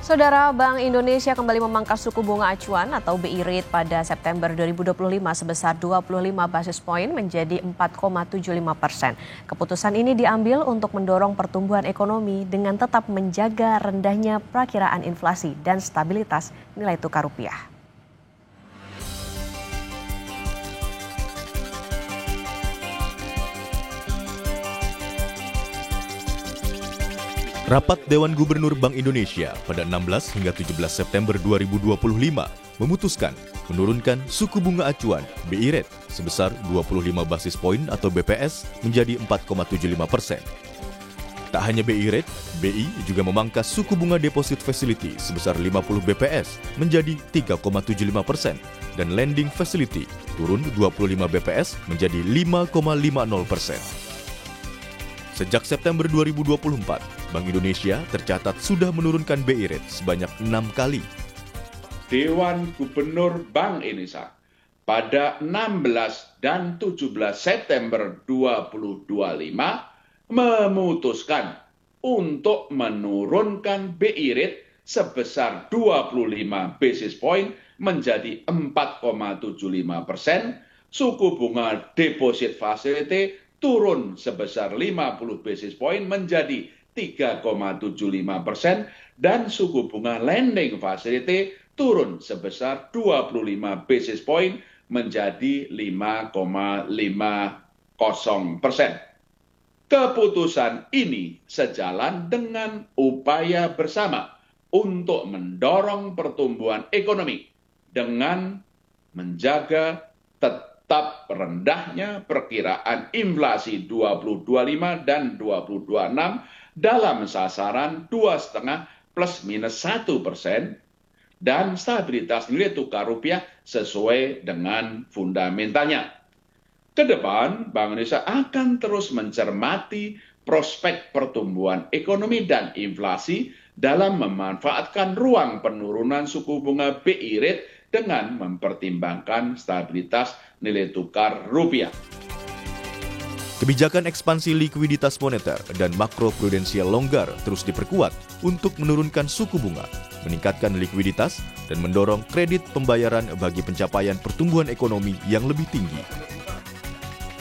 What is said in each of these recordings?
Saudara, Bank Indonesia kembali memangkas suku bunga acuan atau BI Rate pada September 2025 sebesar 25 basis poin menjadi 4,75%. Keputusan ini diambil untuk mendorong pertumbuhan ekonomi dengan tetap menjaga rendahnya perakiraan inflasi dan stabilitas nilai tukar rupiah. Rapat Dewan Gubernur Bank Indonesia pada 16 hingga 17 September 2025 memutuskan menurunkan suku bunga acuan BI Rate sebesar 25 basis poin atau BPS menjadi 4,75%. Tak hanya BI Rate, BI juga memangkas suku bunga Deposit Facility sebesar 50 BPS menjadi 3,75% dan Lending Facility turun 25 BPS menjadi 5,50%. Sejak September 2024, Bank Indonesia tercatat sudah menurunkan BI Rate sebanyak 6 kali. Dewan Gubernur Bank Indonesia pada 16 dan 17 September 2025 memutuskan untuk menurunkan BI Rate sebesar 25 basis point menjadi 4,75%, suku bunga Deposit Facility turun sebesar 50 basis point menjadi 3,75% dan suku bunga Lending Facility turun sebesar 25 basis point menjadi 5,50%. Keputusan ini sejalan dengan upaya bersama untuk mendorong pertumbuhan ekonomi dengan menjaga tetap rendahnya perkiraan inflasi 2025 dan 2026 dalam sasaran 2,5 plus minus 1% dan stabilitas nilai tukar rupiah sesuai dengan fundamentalnya. Kedepan, Bank Indonesia akan terus mencermati prospek pertumbuhan ekonomi dan inflasi dalam memanfaatkan ruang penurunan suku bunga BI Rate dengan mempertimbangkan stabilitas nilai tukar rupiah. Kebijakan ekspansi likuiditas moneter dan makroprudensial longgar terus diperkuat untuk menurunkan suku bunga, meningkatkan likuiditas, dan mendorong kredit pembayaran bagi pencapaian pertumbuhan ekonomi yang lebih tinggi.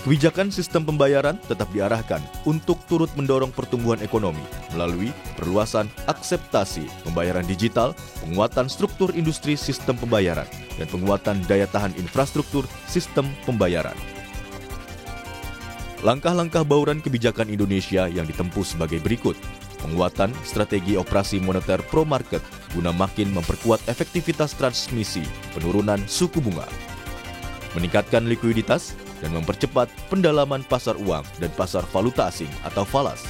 Kebijakan sistem pembayaran tetap diarahkan untuk turut mendorong pertumbuhan ekonomi melalui perluasan akseptasi pembayaran digital, penguatan struktur industri sistem pembayaran, dan penguatan daya tahan infrastruktur sistem pembayaran. Langkah-langkah bauran kebijakan Indonesia yang ditempuh sebagai berikut. Penguatan strategi operasi moneter pro-market guna makin memperkuat efektivitas transmisi penurunan suku bunga. Meningkatkan likuiditas dan mempercepat pendalaman pasar uang dan pasar valuta asing atau falas.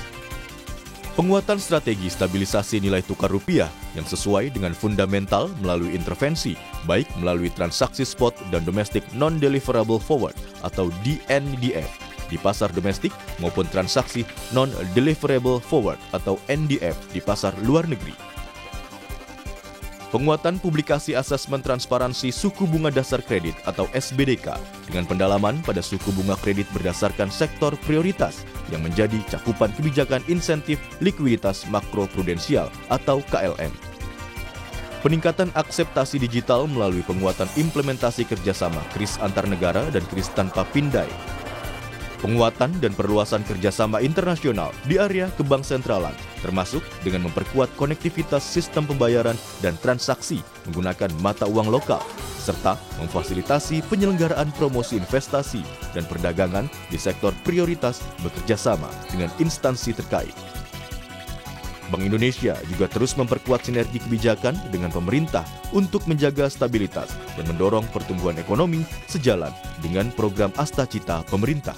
Penguatan strategi stabilisasi nilai tukar rupiah yang sesuai dengan fundamental melalui intervensi, baik melalui transaksi spot dan domestic non-deliverable forward atau DNDF di pasar domestik maupun transaksi non-deliverable forward atau NDF di pasar luar negeri. Penguatan publikasi asesmen transparansi suku bunga dasar kredit atau SBDK dengan pendalaman pada suku bunga kredit berdasarkan sektor prioritas yang menjadi cakupan kebijakan insentif likuiditas makroprudensial atau KLM. Peningkatan akseptasi digital melalui penguatan implementasi kerjasama KRIS antar negara dan KRIS tanpa pindai. Penguatan dan perluasan kerjasama internasional di area kebank sentralan, termasuk dengan memperkuat konektivitas sistem pembayaran dan transaksi menggunakan mata uang lokal, serta memfasilitasi penyelenggaraan promosi investasi dan perdagangan di sektor prioritas bekerjasama dengan instansi terkait. Bank Indonesia juga terus memperkuat sinergi kebijakan dengan pemerintah untuk menjaga stabilitas dan mendorong pertumbuhan ekonomi sejalan dengan program Astacita pemerintah.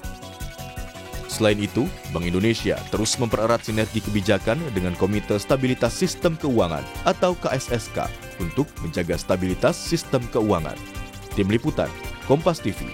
Selain itu, Bank Indonesia terus mempererat sinergi kebijakan dengan Komite Stabilitas Sistem Keuangan atau KSSK untuk menjaga stabilitas sistem keuangan. Tim Liputan, Kompas TV.